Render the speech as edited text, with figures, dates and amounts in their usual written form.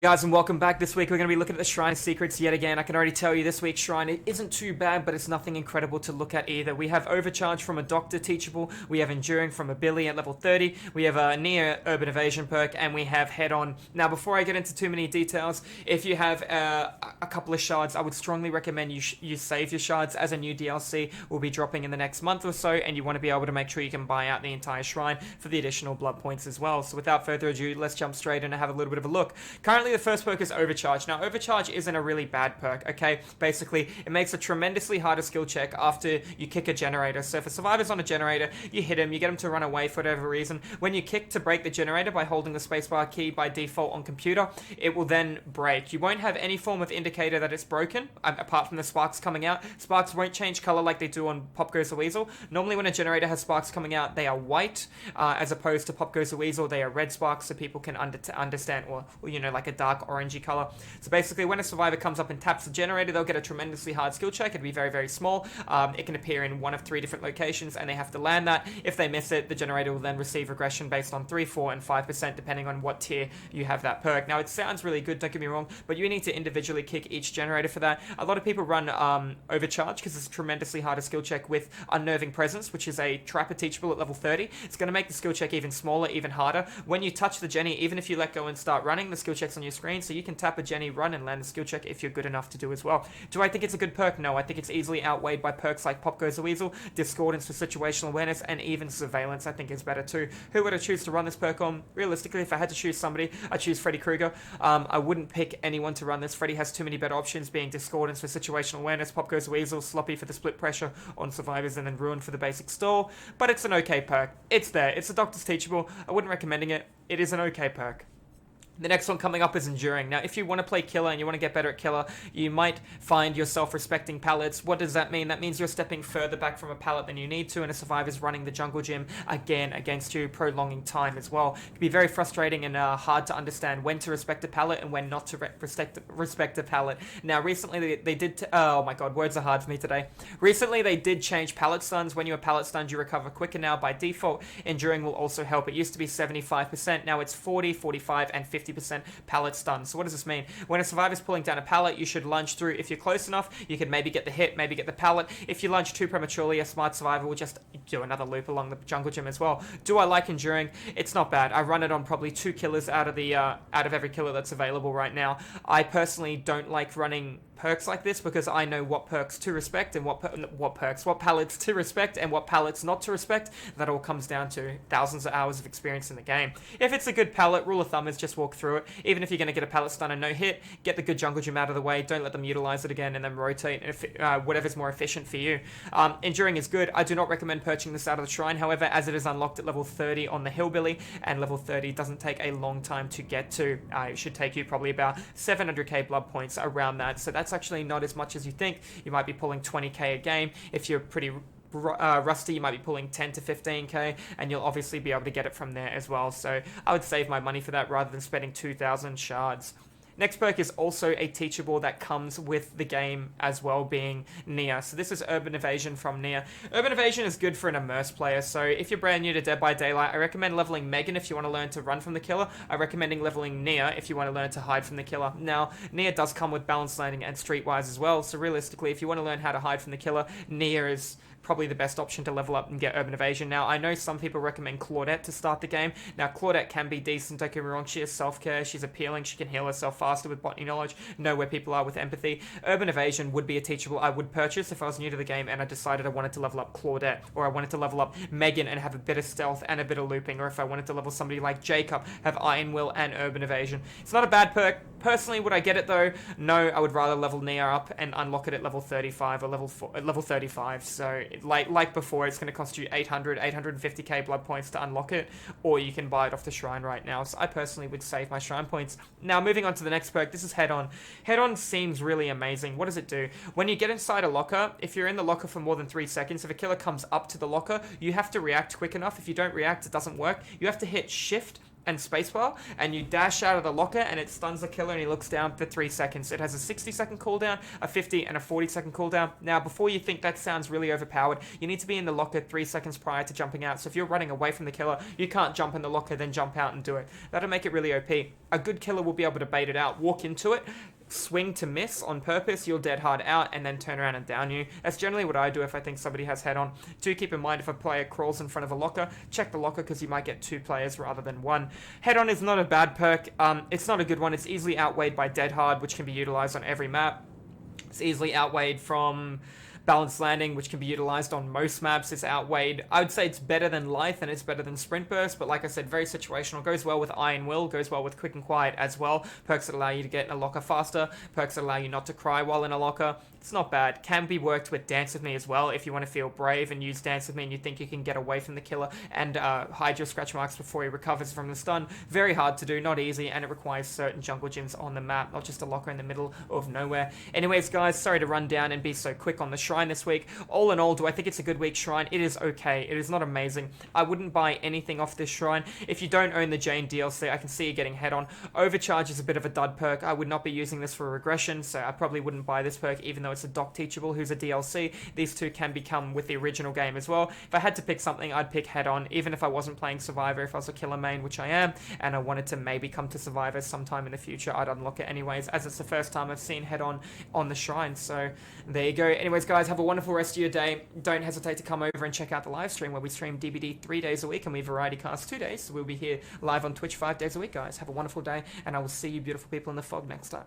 Guys, and welcome back. This week we're going to be looking at the Shrine Secrets yet again. I can already tell you this week's Shrine it isn't too bad, but it's nothing incredible to look at either. We have Overcharge from a Doctor Teachable, we have Enduring from a Billy at level 30, we have a Near Urban Evasion perk, and we have Head On. Now, before I get into too many details, if you have a couple of shards, I would strongly recommend you save your shards, as a new DLC will be dropping in the next month or so, and you want to be able to make sure you can buy out the entire Shrine for the additional blood points as well. So without further ado, let's jump straight in and have a little bit of a look. Currently, the first perk is Overcharge. Now, Overcharge isn't a really bad perk, okay? Basically, it makes a tremendously harder skill check after you kick a generator. So for survivors on a generator, you hit him, you get him to run away for whatever reason. When you kick to break the generator by holding the spacebar key by default on computer, it will then break. You won't have any form of indicator that it's broken, apart from the sparks coming out. Sparks won't change color like they do on Pop Goes the Weasel. Normally, when a generator has sparks coming out, they are white, as opposed to Pop Goes the Weasel, they are red sparks, so people can understand, or you know, like a dark orangey color. So basically, when a survivor comes up and taps the generator, they'll get a tremendously hard skill check. It'll be very, very small. It can appear in one of 3 different locations, and they have to land that. If they miss it, the generator will then receive regression based on 3, 4, and 5%, depending on what tier you have that perk. Now, it sounds really good, don't get me wrong, but you need to individually kick each generator for that. A lot of people run Overcharge because it's a tremendously harder skill check with Unnerving Presence, which is a Trapper Teachable at level 30. It's going to make the skill check even smaller, even harder. When you touch the Jenny, even if you let go and start running, the skill check's on your screen, so you can tap a Jenny, run, and land the skill check if you're good enough to do as well. Do I think it's a good perk? No, I think it's easily outweighed by perks like Pop Goes the Weasel, Discordance for situational awareness, and even Surveillance I think is better too. Who would I choose to run this perk on? Realistically, if I had to choose somebody, I'd choose Freddy Krueger. I wouldn't pick anyone to run this. Freddy has too many better options, being Discordance for situational awareness, Pop Goes the Weasel, Sloppy for the split pressure on survivors, and then Ruin for the basic stall. But it's an okay perk. It's there. It's a Doctor's Teachable. I wouldn't recommending it. It is an okay perk. The next one coming up is Enduring. Now, if you want to play Killer and you want to get better at Killer, you might find yourself respecting pallets. What does that mean? That means you're stepping further back from a pallet than you need to, and a survivor's running the jungle gym again against you, prolonging time as well. It can be very frustrating and hard to understand when to respect a pallet and when not to respect a pallet. Now, recently they did... oh my god, words are hard for me today. Recently, they did change pallet stuns. When you're pallet stunned, you recover quicker now by default. Enduring will also help. It used to be 75%. Now it's 40, 45, and 50% pallet stun. So what does this mean? When a survivor's pulling down a pallet, you should lunge through. If you're close enough, you can maybe get the hit, maybe get the pallet. If you lunge too prematurely, a smart survivor will just do another loop along the jungle gym as well. Do I like Enduring? It's not bad. I run it on probably 2 killers out of every killer that's available right now. I personally don't like running perks like this because I know what perks to respect and what pallets to respect and what pallets not to respect. That all comes down to thousands of hours of experience in the game. If it's a good pallet, rule of thumb is just walk through it. Even if you're going to get a pallet stun and no hit, get the good jungle gym out of the way, don't let them utilize it again, and then rotate whatever's more efficient for you. Enduring is good. I do not recommend purchasing this out of the shrine, however, as it is unlocked at level 30 on the Hillbilly, and level 30 doesn't take a long time to get to. It should take you probably about 700k blood points around that, so that's actually not as much as you think. You might be pulling 20k a game. If you're pretty rusty, you might be pulling 10 to 15k, and you'll obviously be able to get it from there as well. So I would save my money for that rather than spending 2,000 shards. Next perk is also a teachable that comes with the game as well, being Nia. So this is Urban Evasion from Nia. Urban Evasion is good for an immersed player, so if you're brand new to Dead by Daylight, I recommend leveling Megan if you want to learn to run from the killer. I recommend leveling Nia if you want to learn to hide from the killer. Now, Nia does come with balanced landing and streetwise as well, so realistically, if you want to learn how to hide from the killer, Nia is probably the best option to level up and get Urban Evasion. Now, I know some people recommend Claudette to start the game. Now, Claudette can be decent, don't get me wrong. She has self-care, she's appealing, she can heal herself faster with botany knowledge, know where people are with empathy. Urban Evasion would be a teachable I would purchase if I was new to the game and I decided I wanted to level up Claudette, or I wanted to level up Megan and have a bit of stealth and a bit of looping, or if I wanted to level somebody like Jacob, have Iron Will and Urban Evasion. It's not a bad perk. Personally, would I get it though? No, I would rather level Nia up and unlock it at level 35 or level 35. So, like before, it's going to cost you 850k blood points to unlock it, or you can buy it off the shrine right now. So I personally would save my shrine points. Now, moving on to the next perk, this is Head On. Head On seems really amazing. What does it do? When you get inside a locker, if you're in the locker for more than 3 seconds, if a killer comes up to the locker, you have to react quick enough. If you don't react, it doesn't work. You have to hit shift and spacebar, and you dash out of the locker, and it stuns the killer, and he looks down for 3 seconds. It has a 60-second cooldown, a 50, and a 40-second cooldown. Now, before you think that sounds really overpowered, you need to be in the locker 3 seconds prior to jumping out. So if you're running away from the killer, you can't jump in the locker, then jump out and do it. That'll make it really OP. A good killer will be able to bait it out, walk into it, swing to miss on purpose, you'll dead hard out, and then turn around and down you. That's generally what I do if I think somebody has head on. Do keep in mind if a player crawls in front of a locker, check the locker because you might get 2 players rather than 1. Head on is not a bad perk. It's not a good one. It's easily outweighed by dead hard, which can be utilized on every map. It's easily outweighed from balanced landing, which can be utilized on most maps. It's outweighed. I would say it's better than Lithe and it's better than Sprint Burst, but like I said, very situational. Goes well with Iron Will, goes well with Quick and Quiet as well. Perks that allow you to get in a locker faster, perks that allow you not to cry while in a locker. It's not bad. Can be worked with Dance With Me as well if you want to feel brave and use Dance With Me and you think you can get away from the killer and hide your scratch marks before he recovers from the stun. Very hard to do, not easy, and it requires certain jungle gyms on the map, not just a locker in the middle of nowhere. Anyways, guys, sorry to run down and be so quick on the Shrine this week. All in all, do I think it's a good week Shrine? It is okay. It is not amazing. I wouldn't buy anything off this Shrine. If you don't own the Jane DLC, I can see you getting head on. Overcharge is a bit of a dud perk. I would not be using this for regression, so I probably wouldn't buy this perk, even though it's a Doc Teachable who's a DLC. These two can become with the original game as well. If I had to pick something, I'd pick head on, even if I wasn't playing Survivor. If I was a killer main, which I am, and I wanted to maybe come to Survivor sometime in the future, I'd unlock it anyways, as it's the first time I've seen head on the Shrine. So there you go. Anyways, guys, have a wonderful rest of your day. Don't hesitate to come over and check out the live stream where we stream DBD 3 days a week and we variety cast 2 days. So we'll be here live on Twitch 5 days a week, guys. Have a wonderful day, and I will see you beautiful people in the fog next time.